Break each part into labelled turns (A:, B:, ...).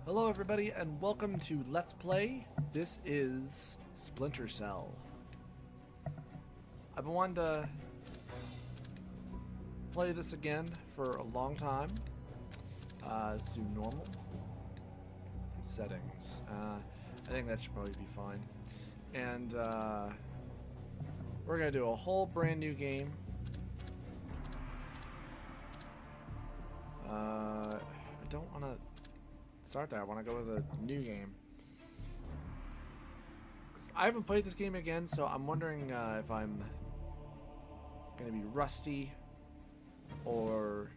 A: Hello everybody and welcome to Let's Play. This is Splinter Cell. I've been wanting to play this again for a long time. Let's do normal. Settings. I think that should probably be fine. And we're going to do a whole brand new game. I don't want to start there. I want to go with a new game. I haven't played this game again, so I'm wondering if I'm going to be rusty, or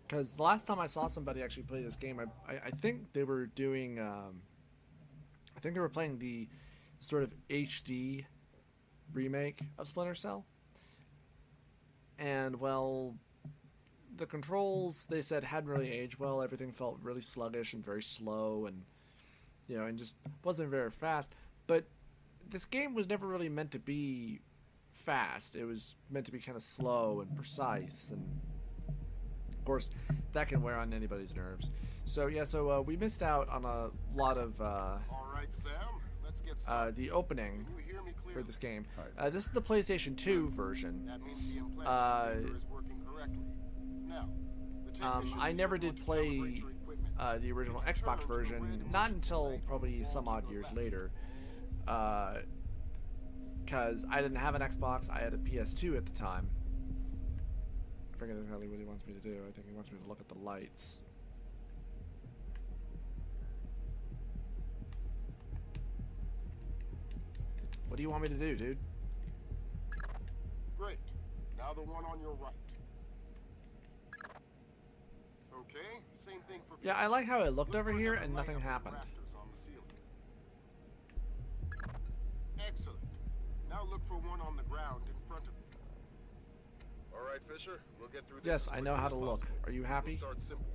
A: because the last time I saw somebody actually play this game, I think they were doing, I think they were playing the sort of HD remake of Splinter Cell, and well, the controls, they said, hadn't really aged well. Everything felt really sluggish and very slow, and and just wasn't very fast. But this game was never really meant to be fast. It was meant to be kind of slow and precise, and of course that can wear on anybody's nerves. So yeah, we missed out on a lot of
B: All right, Sam. Let's get started.
A: the opening
B: Can you hear me
A: for
B: clearly?
A: this game. This is the PlayStation 2 version.
B: That means the implanted speaker is working correctly. Now, the
A: I never did play the original Xbox version, not until probably some odd years later, because I didn't have an Xbox. I had a PS2 at the time. I forget exactly what he wants me to do. I think he wants me to look at the lights. What do you want me to do, dude?
B: Great. Now the one on your right. Okay, same thing for.
A: Yeah, I like how it looked
B: Look
A: over
B: for
A: here
B: another
A: and
B: light
A: nothing
B: up in the
A: happened.
B: rafters on the ceiling. Excellent. Now look for one on the ground in front of you. All right, Fisher. We'll get through this.
A: Yes,
B: as
A: I know
B: quickly
A: how
B: as
A: to look.
B: possible.
A: Are you
B: We'll
A: happy?
B: start simple.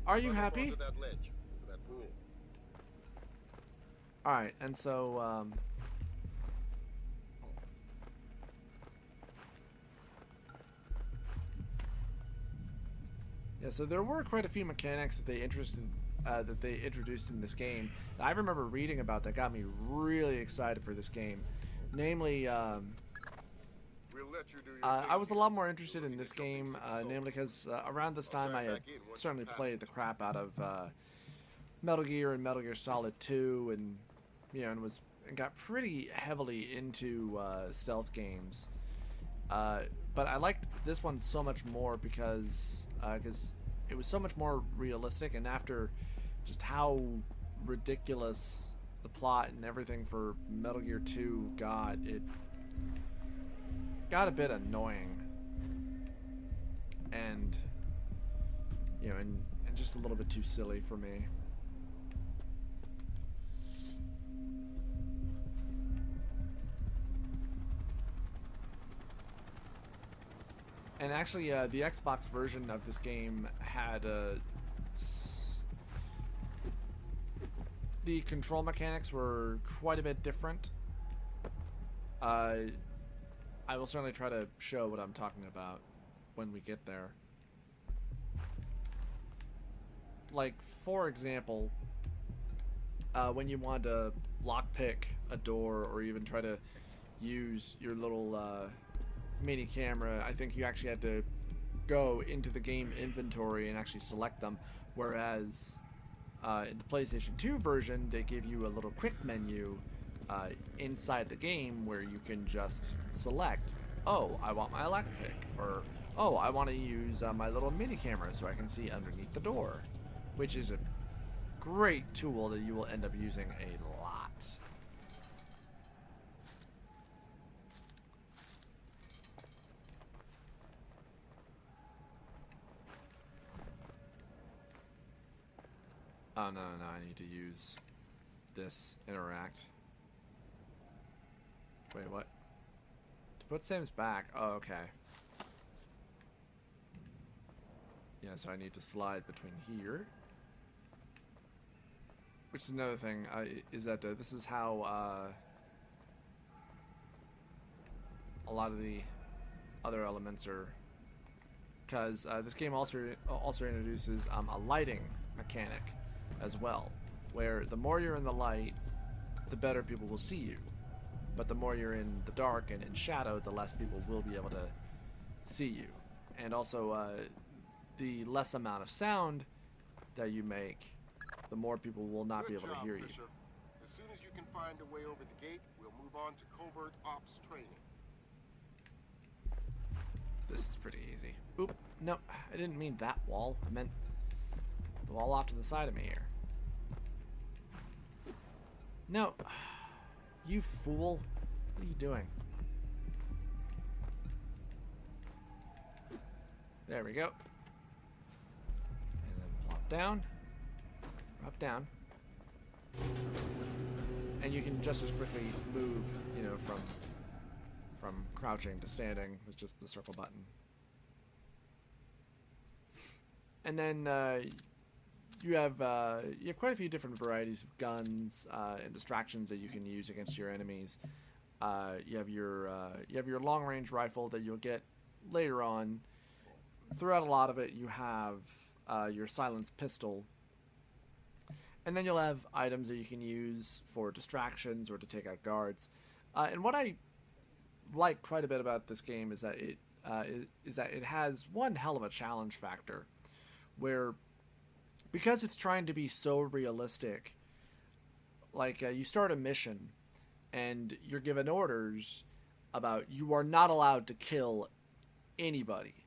A: Are you
B: Climb up
A: happy?
B: onto that ledge, to that pool.
A: Alright, and so, yeah, so there were quite a few mechanics that they introduced in this game that I remember reading about that got me really excited for this game. Namely,
B: We'll let you do your
A: I was a
B: thing.
A: lot more interested in this game, namely because around this time I had certainly played the crap out of Metal Gear and Metal Gear Solid 2, and and got pretty heavily into stealth games. But I liked this one so much more because it was so much more realistic, and after just how ridiculous the plot and everything for Metal Gear 2 got, it got a bit annoying, and and just a little bit too silly for me. And actually, the Xbox version of this game had the control mechanics were quite a bit different. I will certainly try to show what I'm talking about when we get there. Like, for example, when you want to lockpick a door or even try to use your little mini camera, I think you actually had to go into the game inventory and actually select them, whereas in the PlayStation 2 version they give you a little quick menu inside the game where you can just select, oh, I want my lockpick, or oh, I want to use my little mini camera so I can see underneath the door, which is a great tool that you will end up using a lot. Oh, no, I need to use this interact. Wait, what? To put Sam's back. Oh, okay. Yeah, so I need to slide between here. Which is another thing, is that this is how a lot of the other elements are, because this game also introduces a lighting mechanic as well, where the more you're in the light, the better people will see you. But the more you're in the dark and in shadow, the less people will be able to see you. And also, the less amount of sound that you make, the more people will not be able to hear you.
B: Fisher. As soon as you can find a way over the gate, we'll move on to covert ops training.
A: This is pretty easy. Oop, no, I didn't mean that wall. I meant the wall off to the side of me here. No, you fool. What are you doing? There we go. And then plop down. Drop down. And you can just as quickly move, you know, from crouching to standing with just the circle button. And then you have quite a few different varieties of guns and distractions that you can use against your enemies. You have your long range rifle that you'll get later on. Throughout a lot of it, you have your silenced pistol. And then you'll have items that you can use for distractions or to take out guards. And what I like quite a bit about this game is that it has one hell of a challenge factor, where because it's trying to be so realistic, like you start a mission and you're given orders about you are not allowed to kill anybody,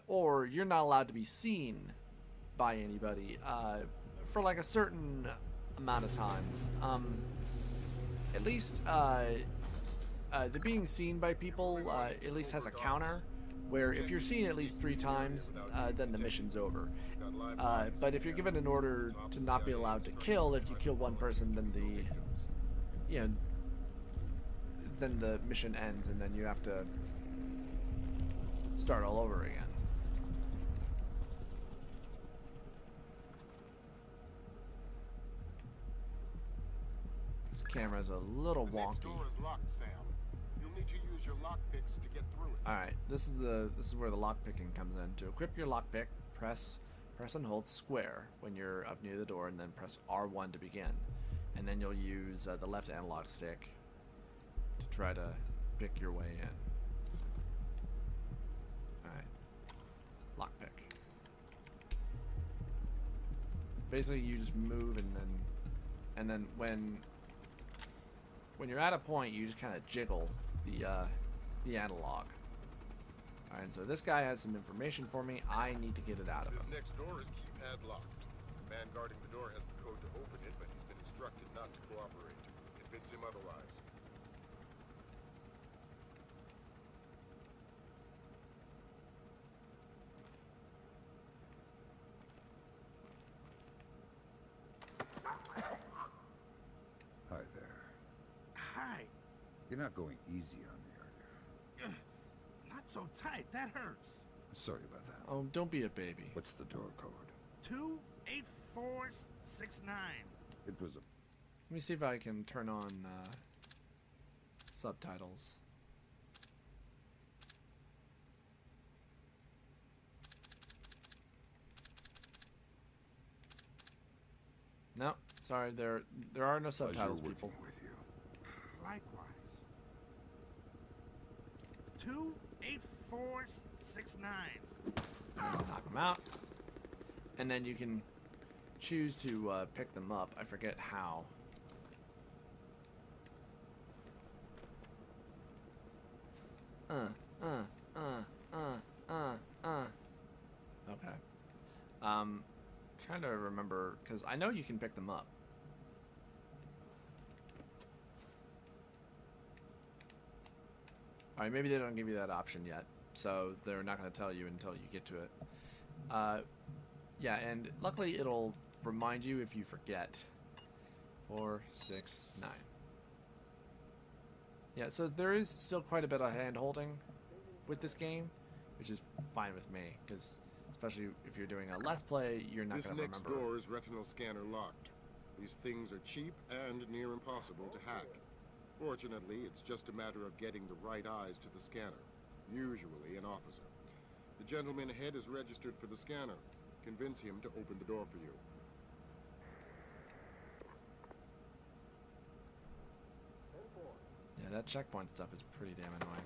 A: or you're not allowed to be seen by anybody for like a certain amount of times. At least the being seen by people at least has a counter, where if you're seen at least 3 times, then the mission's over. But if you're given an order to not be allowed to kill, if you kill one person, then then the mission ends, and then you have to start all over again. This camera's a little wonky.
B: The next door is locked, Sam. You'll need to use your lockpicks to get through it.
A: All right, this is where the lockpicking comes in. To equip your lockpick, press and hold square when you're up near the door, and then press R1 to begin. And then you'll use the left analog stick to try to pick your way in. All right, lockpick. Basically, you just move, and then when you're at a point, you just kind of jiggle the analog. Alright, so this guy has some information for me. I need to get it out of him.
B: This next door is keypad locked. The man guarding the door has the code to open it, but he's been instructed not to cooperate. Convince him otherwise.
C: Hi there.
D: Hi.
C: You're not going easy on me, are you?
D: Not so tight. That hurts.
C: Sorry about that.
A: Oh, don't be a baby.
C: What's the door code?
D: 28469.
C: It was a...
A: Let me see if I can turn on subtitles. No, sorry, there are no subtitles,
C: pleasure
A: people.
C: working with you.
D: Likewise. 28469.
A: Knock them out. And then you can choose to pick them up. I forget how. Okay. Trying to remember, because I know you can pick them up. Alright, maybe they don't give you that option yet, so they're not going to tell you until you get to it. Yeah, and luckily it'll remind you if you forget. 4, 6, 9. Yeah, so there is still quite a bit of hand-holding with this game, which is fine with me, because especially if you're doing a Let's Play, you're not going to remember.
B: This next door is retinal scanner locked. These things are cheap and near impossible to hack. Fortunately, it's just a matter of getting the right eyes to the scanner, usually an officer. The gentleman ahead is registered for the scanner. Convince him to open the door for you.
A: Yeah, that checkpoint stuff is pretty damn annoying.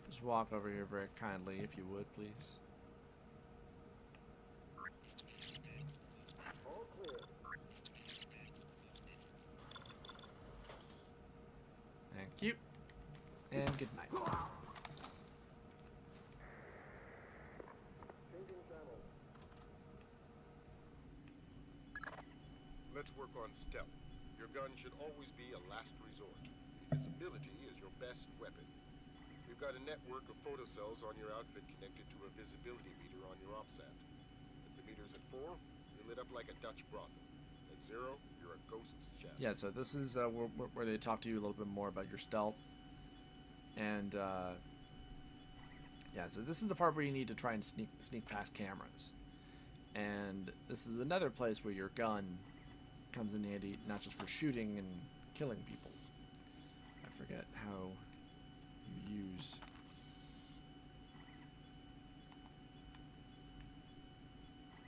A: Just walk over here very kindly, if you would, please. Thank you. And good night.
B: Let's work on stealth. Your gun should always be a last resort. Invisibility is your best weapon. We've got a network of photocells on your outfit connected to a visibility meter on your OPSAT. If the meter's at 4, you're lit up like a Dutch brothel. At 0, you're a ghost's shadow.
A: Yeah, so this is where they talk to you a little bit more about your stealth. And, yeah, so this is the part where you need to try and sneak past cameras. And this is another place where your gun comes in handy, not just for shooting and killing people. I forget how you use...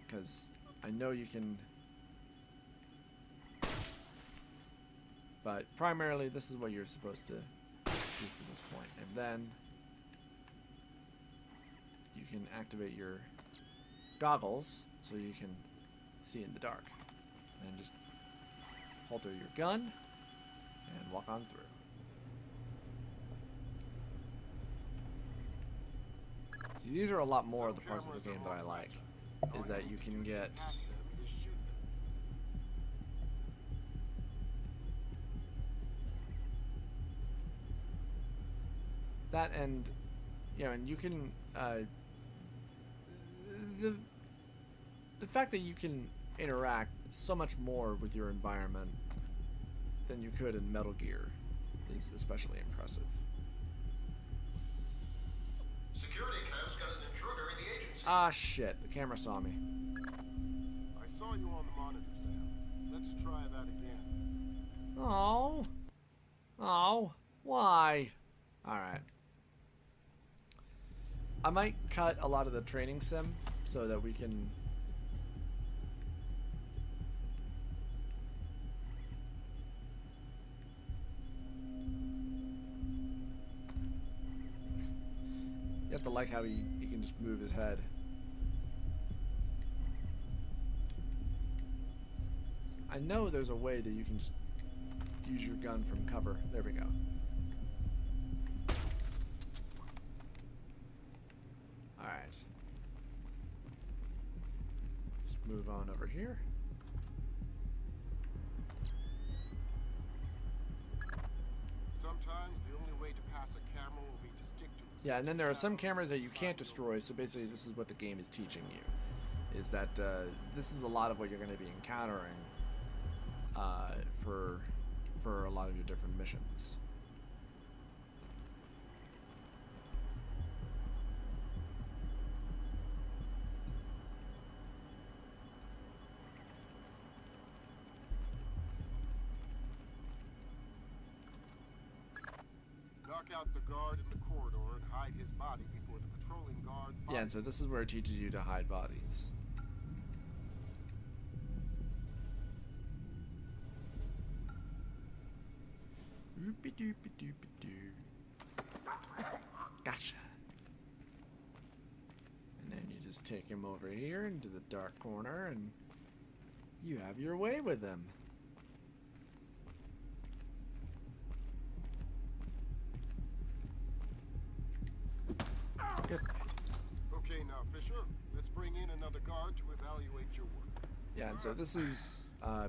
A: Because I know you can... But primarily this is what you're supposed to do for this point. And then you can activate your goggles so you can see in the dark. And just holster your gun and walk on through. See, these are a lot more of the parts of the game that I like. Is that you can get... that and, you know, and you can, the fact that you can interact so much more with your environment than you could in Metal Gear is especially impressive.
B: Security cam's got an intruder in the agency.
A: Ah, shit. The camera saw me.
B: I saw you on the monitor, Sam. Let's try that again.
A: Oh. Oh. Why? Alright. I might cut a lot of the training sim so that we can... You have to like how he can just move his head. I know there's a way that you can just use your gun from cover. There we go. Alright. Just move on over here.
B: Sometimes the only way to pass a camera will be to stick to it.
A: Yeah, and then there are some cameras that you can't destroy, so basically this is what the game is teaching you. Is that this is a lot of what you're going to be encountering for a lot of your different missions.
B: Knock out the guard in the corridor and hide his body before the patrolling guard...
A: Yeah, and so this is where it teaches you to hide bodies. Gotcha. And then you just take him over here into the dark corner and you have your way with him. Good night.
B: Okay, now, Fisher, let's bring in another guard to evaluate your work.
A: Yeah, and so this is, yeah,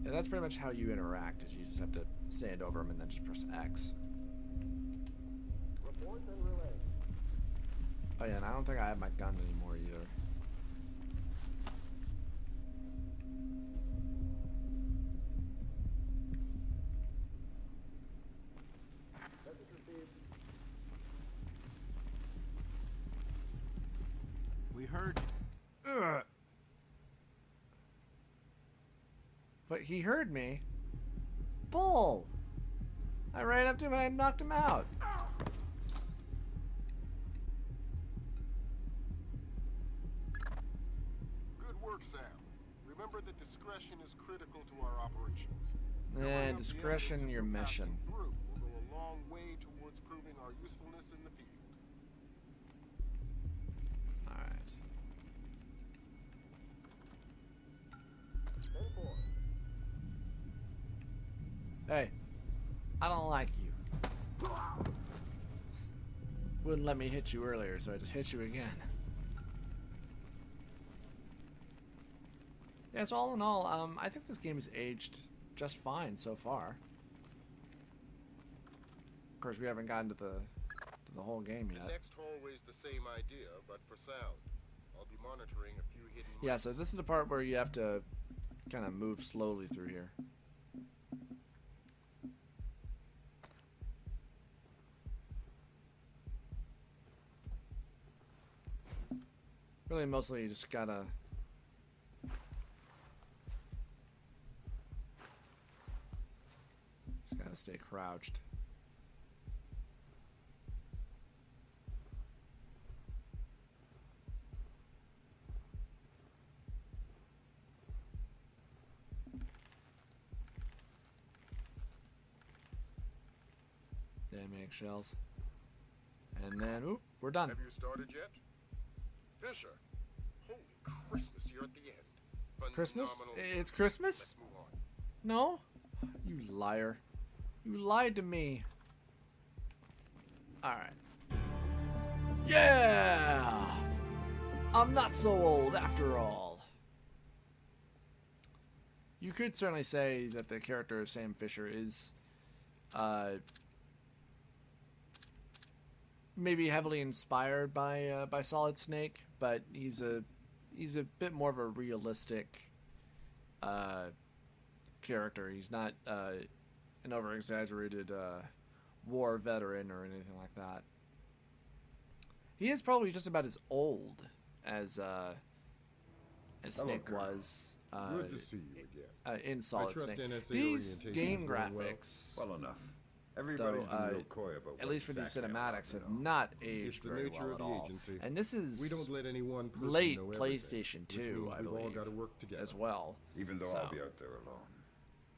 A: that's pretty much how you interact, is you just have to stand over him and then just press X.
B: Report and relay.
A: Oh yeah, and I don't think I have my gun anymore either.
D: We heard.
A: Ugh. But he heard me. Bull! I ran up to him and I knocked him out.
B: Good work, Sam. Remember that discretion is critical to our operations. Covering up the
A: discretion,
B: evidence
A: you're
B: we're passing
A: meshing.
B: through will go a long way towards proving our usefulness in the field.
A: Alright.
B: 10-4.
A: Hey, I don't like you. Wouldn't let me hit you earlier, so I just hit you again. Yeah, so all in all, I think this game has aged just fine so far. Of course, we haven't gotten to the whole game
B: The
A: yet.
B: next hallway's the same idea, but for sound. I'll be monitoring a few hidden
A: Yeah,
B: rooms.
A: so this is the part where you have to kind of move slowly through here. Really, mostly you just gotta... Just gotta stay crouched. Damn eggshells. And then, oop, we're done.
B: Have you started yet? Fisher. Holy Christmas, you're at the end.
A: Christmas?
B: Phenomenal.
A: It's Christmas?
B: Let's move on.
A: No? You liar. You lied to me. Alright. Yeah! I'm not so old after all. You could certainly say that the character of Sam Fisher is maybe heavily inspired by Solid Snake, but he's a bit more of a realistic character. He's not an over-exaggerated war veteran or anything like that. He is probably just about as old as Snake
C: Colonel.
A: was
C: Good to see you again.
A: in Solid
B: trust
A: Snake.
B: NSA
A: These
B: orientation
A: game
B: is going well.
A: graphics,
C: Well enough. Everybody's
A: though,
C: been real coy about
A: at
C: what
A: least for these
C: exactly I'm
A: cinematics,
C: allowed
A: have
C: to know.
A: not
B: It's
A: aged
B: the
A: very
B: nature
A: well
B: of
A: at
B: the
A: all.
B: agency.
A: And this is
B: We don't let any one person
A: late
B: know everything,
A: PlayStation
B: which
A: 2,
B: means
A: I
B: we've all
A: believe,
B: got to work together.
A: as well.
C: Even though
A: So-
C: I'll be out there alone.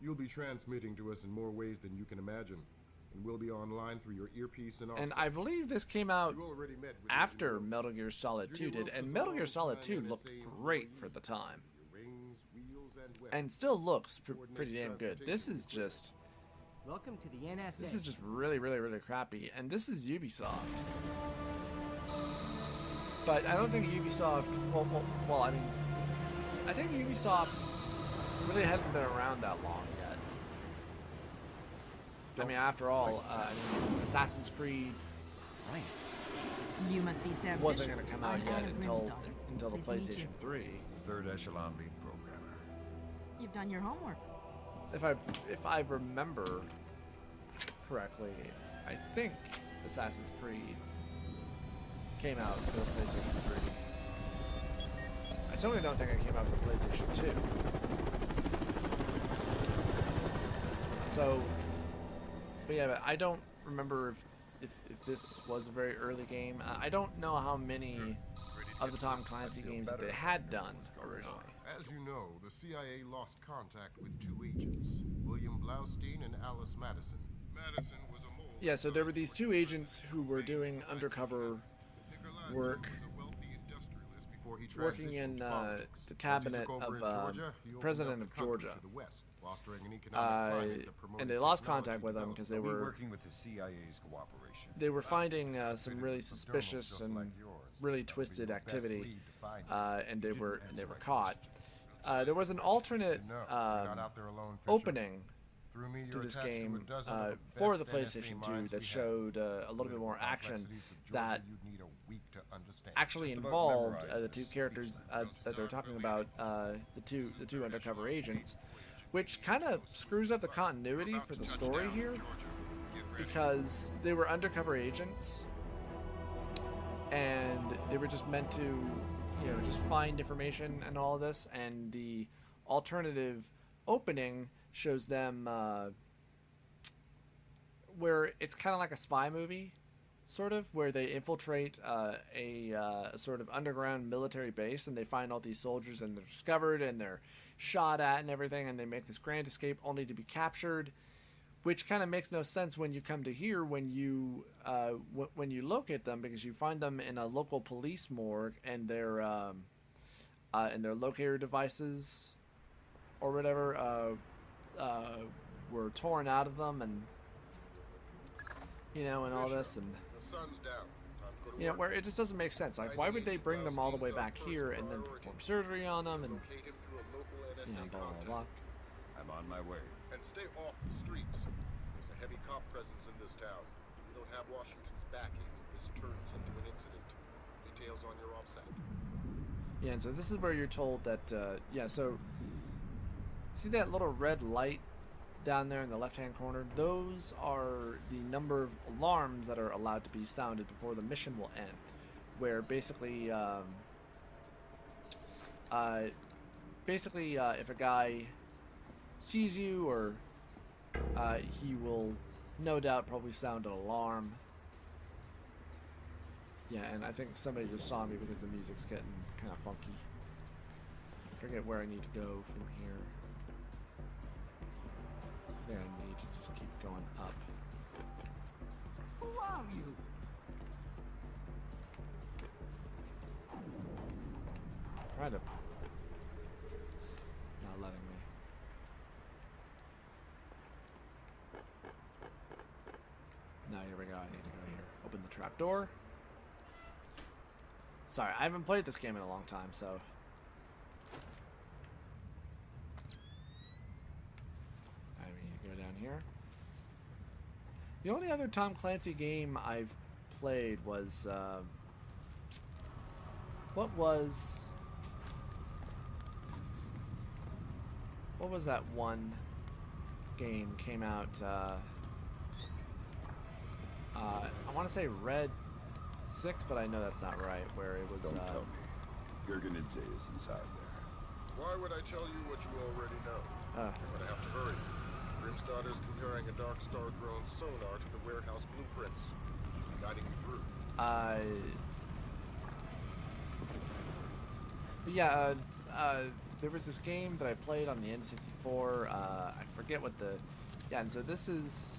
B: You'll be transmitting to us in more ways than you can imagine, and we'll be online through your earpiece and
A: And
B: offset.
A: I believe this came out
B: You already met with
A: after
B: Engineer
A: Metal Gear Solid 2 did, and Metal Gear Solid 2 looked great for the time.
B: Your rings, wheels, and weapons.
A: And still looks
B: Coordinates
A: pretty damn good. This is
B: transportation
A: just...
E: Welcome to the NSA.
A: This is just really, really, really crappy. And this is Ubisoft. But I don't think Ubisoft... Well, I mean... I think Ubisoft really hadn't been around that long yet. I mean, after all, Assassin's Creed
E: Christ.
F: You must be Sam
A: wasn't
F: Fisher.
A: going to come out
F: I'm
A: yet
F: Anna
A: until
F: Grimsdahl.
A: the
F: Pleased to meet you.
A: PlayStation 3.
C: Third echelon lead programmer.
F: You've done your homework.
A: If I remember correctly, I think Assassin's Creed came out for the PlayStation 3. I certainly don't think it came out for PlayStation 2. So, but yeah, but I don't remember if this was a very early game. I don't know how many of the Tom Clancy games that they had done originally.
B: As you know, the CIA lost contact with two agents, William Blaustein and Alice Madison. Madison was a mole.
A: Yeah, so there were these two agents who were doing undercover work, working in the cabinet of President of Georgia. And they lost contact with them because they
C: We'll be
A: were
C: working with the CIA's cooperation.
A: finding some really suspicious and really twisted activity, and they were caught. There was an alternate opening to this game for the PlayStation 2 that showed a little bit more action that actually involved the two characters that they're talking about, the two undercover agents, which kind of screws up the continuity for the story here, because they were undercover agents and they were just meant to, just find information and all of this, and the alternative opening shows them where it's kind of like a spy movie, sort of, where they infiltrate a sort of underground military base, and they find all these soldiers, and they're discovered, and they're shot at and everything, and they make this grand escape only to be captured, which kind of makes no sense when you come to here, when you locate them, because you find them in a local police morgue, and their locator devices or whatever were torn out of them, and and all this, and
B: The sun's down. Time to go to work.
A: where it just doesn't make sense. Like, why would they bring them all the way back here and then perform surgery on them, and
B: Locate him through a local NSA
A: blah blah
B: contact.
A: blah.
C: I'm on my way.
B: And stay off the streets. There's a heavy cop presence in this town. If you don't have Washington's backing, this turns into an incident. Details on your offset.
A: Yeah, and so this is where you're told that, so see that little red light down there in the left-hand corner? Those are the number of alarms that are allowed to be sounded before the mission will end, where basically, if a guy sees you, or he will no doubt probably sound an alarm. Yeah, and I think somebody just saw me because the music's getting kind of funky. I forget where I need to go from here. I think I need to just keep going up.
E: Who are you?
A: Try to... It's not letting me. No, here we go. I need to go here. Open the trap door. Sorry, I haven't played this game in a long time, so... I need to go down here. The only other Tom Clancy game I've played was, what was that one game came out, I want to say Red 6, but I know that's not right, where it was,
C: Don't tell me. Gerganidze is inside there.
B: Why would I tell you what you already know? You're gonna have to hurry. Grimstadter's comparing a Dark Star drone sonar to the warehouse blueprints. Should be guiding you through.
A: But yeah, there was this game that I played on the N64, I forget what the... Yeah, and so this is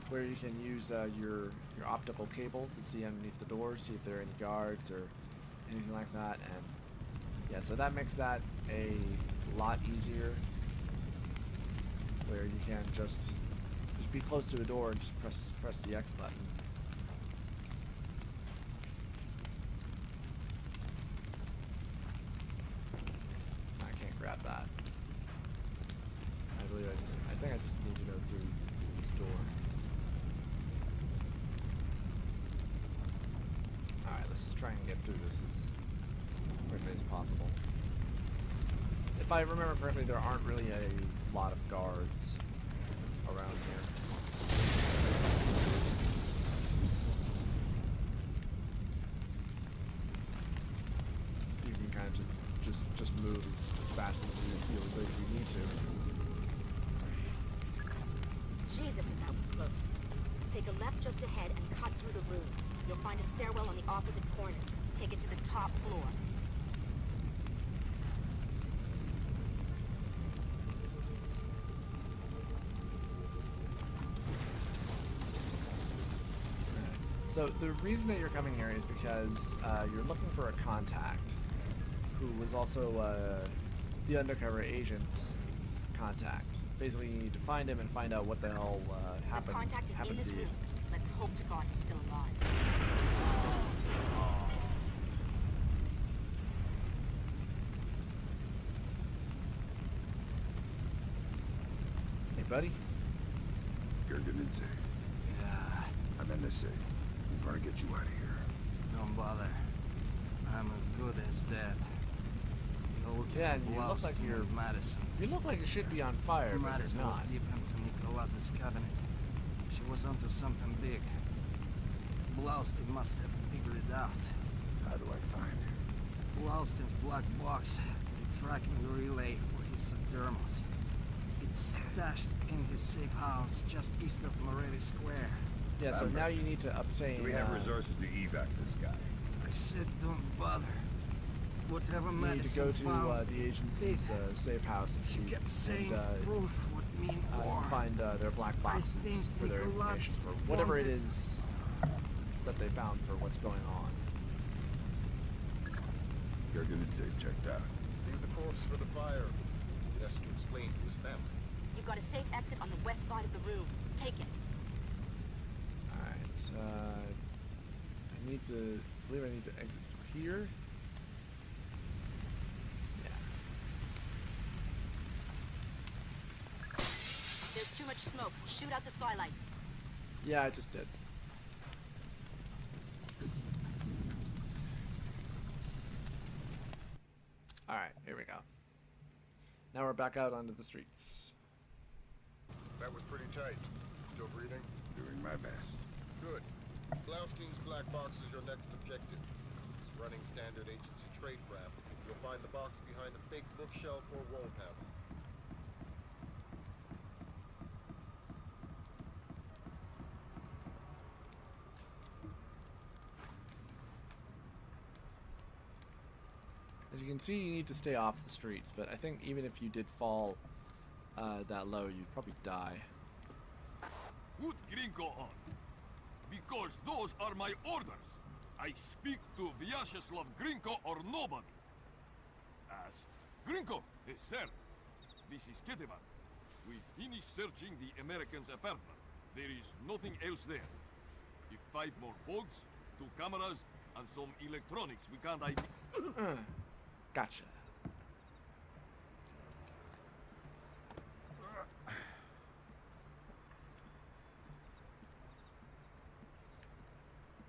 A: where you can use your optical cable to see underneath the doors, see if there are any guards or anything like that, and yeah, so that makes that a lot easier, where you can just be close to a door and just press the X button. I can't grab that. I think I just need to go through this door. Alright, let's just try and get through this as quickly as possible. If I remember correctly, there aren't really a lot of guards around here. You can kind of just move as fast as you feel like you need to.
G: Jesus, that was close. Take a left just ahead and cut through the room. You'll find a stairwell on the opposite corner. Take it to the top floor.
A: So the reason that you're coming here is because you're looking for a contact who was also the undercover agent's contact. Basically, you need to find him and find out what the hell happened.
G: The contact is in
A: to
G: this
A: the
G: room.
A: agents.
G: Let's hope to God he's still alive.
A: Hey, buddy.
C: Gerganidze.
E: Yeah,
C: I'm NSA. I'm gonna get you out of here.
E: don't bother. I'm as good as dead.
A: Yeah, and you look like you're...
E: Madison.
A: You look like you should be on fire, but
E: Madison
A: you're
E: was
A: not.
E: deep into Nicolaz's cabinet. She was onto something big. Blaustin must have figured it out.
C: How do I find him?
E: Blaustin's black box, the tracking relay for his subdermals. It's stashed in his safe house just east of Moretti Square.
A: Yeah, so
C: Lambert,
A: now you need to obtain.
C: do we have resources to evac this guy?
E: I said don't bother. Whatever
A: You need to
E: medicine
A: go to
E: found,
A: the
E: it's
A: agency's
E: dead.
A: safe house and
E: She
A: see,
E: kept saying
A: and
E: proof would mean war.
A: find their black
E: I
A: boxes
E: think
A: for their
E: Nicolás
A: information for whatever it
E: wanted-
A: is that they found for what's going on.
C: Gergenidze checked out.
B: Leave the corpse for the fire. Best to explain to his family.
G: You've got a safe exit on the west side of the room. Take it.
A: Alright, I need to, I believe I need to exit through here. Yeah.
G: There's too much smoke. Shoot out the skylights.
A: Yeah, I just did. Alright, here we go. Now we're back out onto the streets.
B: That was pretty tight. Still breathing?
C: Doing my best.
B: Good. Blaustein's black box is your next objective. It's running standard agency tradecraft. You'll find the box behind a fake bookshelf or wall panel.
A: As you can see, you need to stay off the streets, but I think even if you did fall that low, you'd probably die.
H: Put Gringo on. Because those are my orders. I speak to Vyacheslav Gringo or nobody. As Gringo, sir. This is Ketevan. We finished searching the Americans' apartment. There is nothing else there. If 5 more bugs, 2 cameras, and some electronics we can't ID.
A: Gotcha.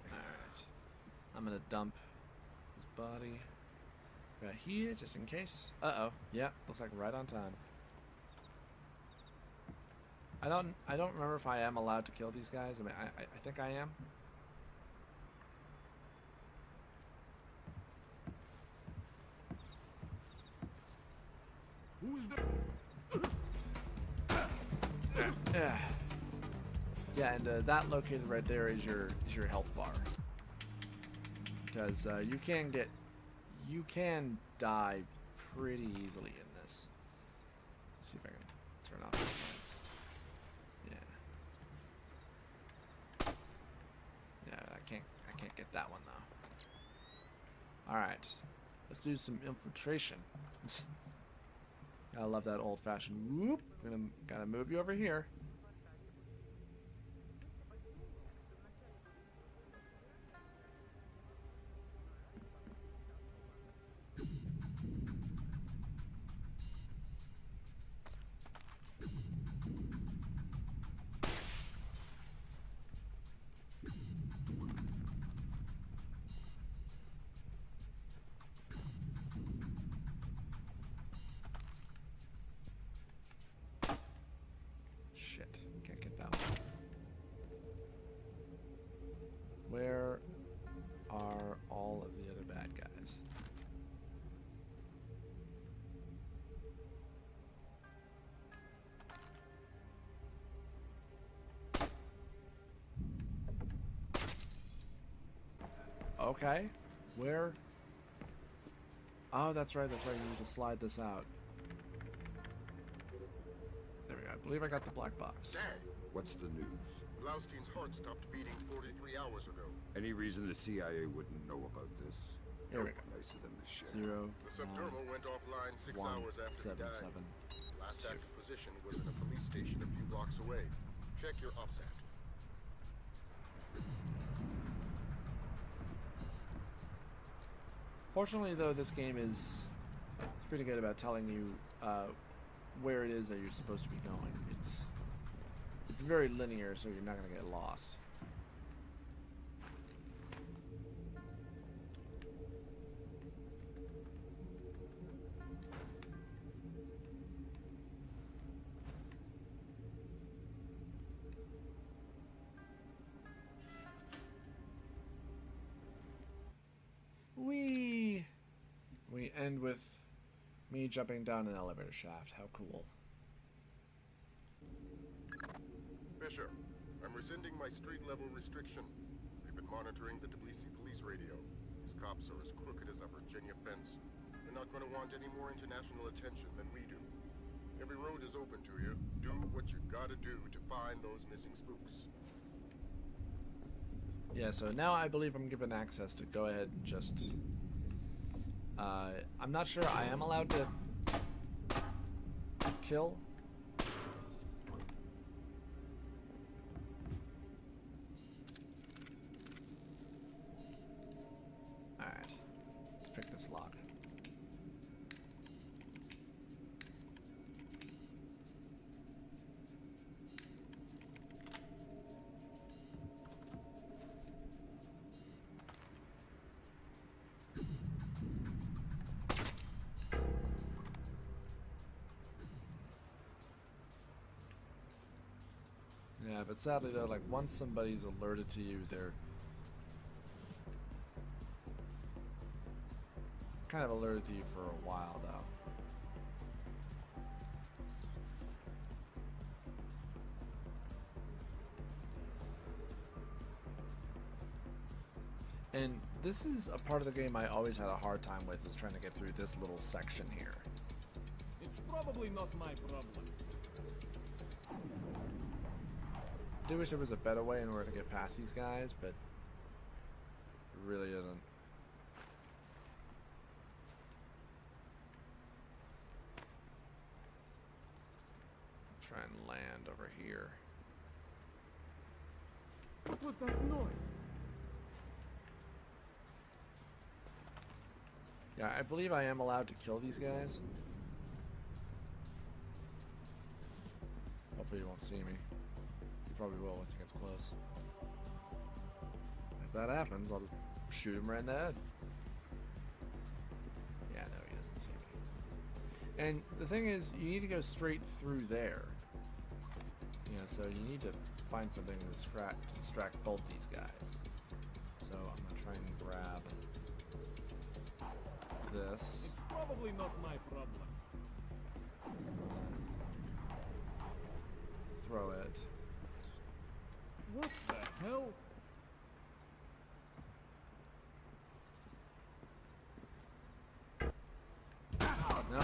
A: Alright. I'm gonna dump his body right here, just in case. Uh-oh. Yeah, looks like right on time. I don't remember if I am allowed to kill these guys. I mean, I think I am. Yeah, and that located right there is your health bar. Because you can die pretty easily in this. Let's see if I can turn off the lights. Yeah. Yeah, I can't get that one though. All right, let's do some infiltration. I love that old-fashioned whoop. Gotta move you over here. Shit, can't get that one. Where are all of the other bad guys? Okay, where? Oh, that's right, you need to slide this out. There we go, I believe I got the black box.
B: Dang!
C: What's the news?
B: Blaustein's heart stopped beating 43 hours ago.
C: Any reason the CIA wouldn't know about this?
A: Here we go.
C: Nicer than the shit.
A: 0,
B: The subdermal went offline 6
A: 1,
B: hours after
A: 7,
B: he died.
A: 7.
B: Last
A: 2.
B: active position was in a police station a few blocks away. Check your OPSAT.
A: Fortunately, though, this game is pretty good about telling you where it is that you're supposed to be going. It's very linear, so you're not gonna get lost. We end with me jumping down an elevator shaft. How cool.
B: Fisher, I'm rescinding my street-level restriction. We've been monitoring the Tbilisi police radio. These cops are as crooked as a Virginia fence. They're not going to want any more international attention than we do. Every road is open to you. Do what you gotta do to find those missing spooks.
A: Yeah, so now I believe I'm given access to go ahead and just... I'm not sure I am allowed to kill. Alright, let's pick this lock. Yeah, but sadly though, like once somebody's alerted to you, they're kind of alerted to you for a while though. And this is a part of the game I always had a hard time with, is trying to get through this little section here.
H: It's probably not my problem.
A: I do wish there was a better way in order to get past these guys, but it really isn't. Try and land over here.
H: What was that noise?
A: Yeah, I believe I am allowed to kill these guys. Hopefully you won't see me. You probably will once it gets close. If that happens, I'll just shoot him right in the head. Yeah, no, he doesn't see me. And the thing is, you need to go straight through there. You know, so you need to find something to distract both these guys. So I'm gonna try and grab this.
H: It's probably not my problem.
A: Throw it.
H: What the hell?
A: No.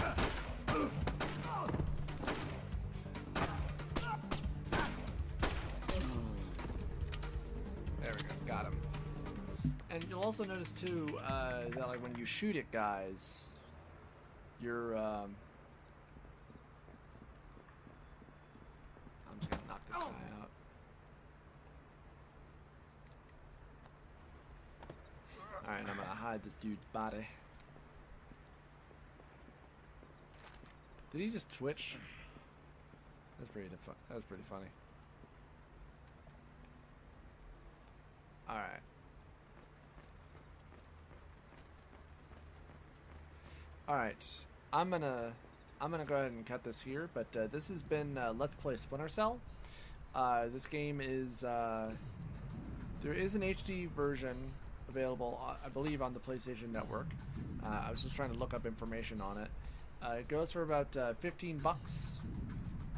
A: There we go, got him. And you'll also notice too that like when you shoot at guys, you're I'm just gonna knock this guy out. Alright, I'm gonna hide this dude's body. Did he just twitch? That's pretty funny. Alright. Alright. I'm gonna go ahead and cut this here, but this has been Let's Play Splinter Cell. This game is there is an HD version available, I believe, on the PlayStation Network. I was just trying to look up information on it. It goes for about 15 bucks.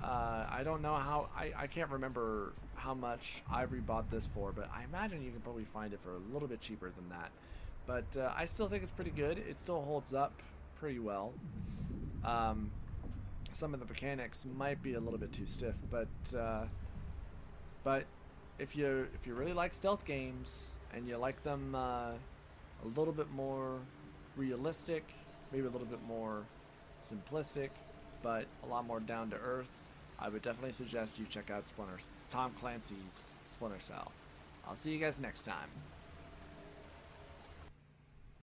A: I don't know how, I can't remember how much I rebought this for, but I imagine you can probably find it for a little bit cheaper than that. But I still think it's pretty good. It still holds up pretty well. Some of the mechanics might be a little bit too stiff, but if you really like stealth games and you like them a little bit more realistic, maybe a little bit more simplistic, but a lot more down to earth, I would definitely suggest you check out Tom Clancy's Splinter Cell. I'll see you guys next time.